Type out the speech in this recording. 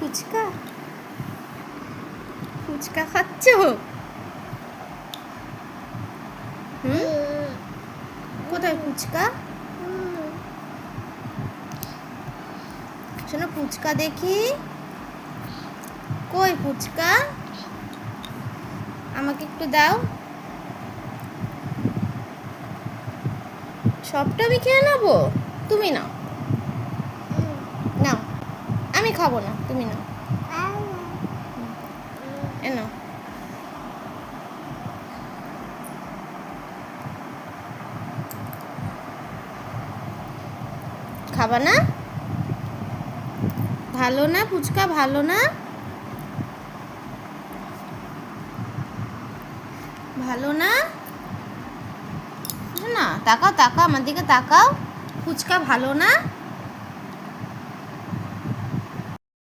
ফুচকা ফুচকা খাচ্ছ? কোথায় ফুচকা? শোনো, ফুচকা দেখি। কই ফুচকা? আমাকে একটু দাও। সবটা আমি খেয়ে নেবো? তুমি নাও, নাও। আমি খাবো না, তুমি নাও। নাও। খাবা না? ভালো না ফুচকা? ভালো না? ভালো না? না, তাকাও তাকাও, আমার দিকে তাকাও। ফুচকা ভালো না?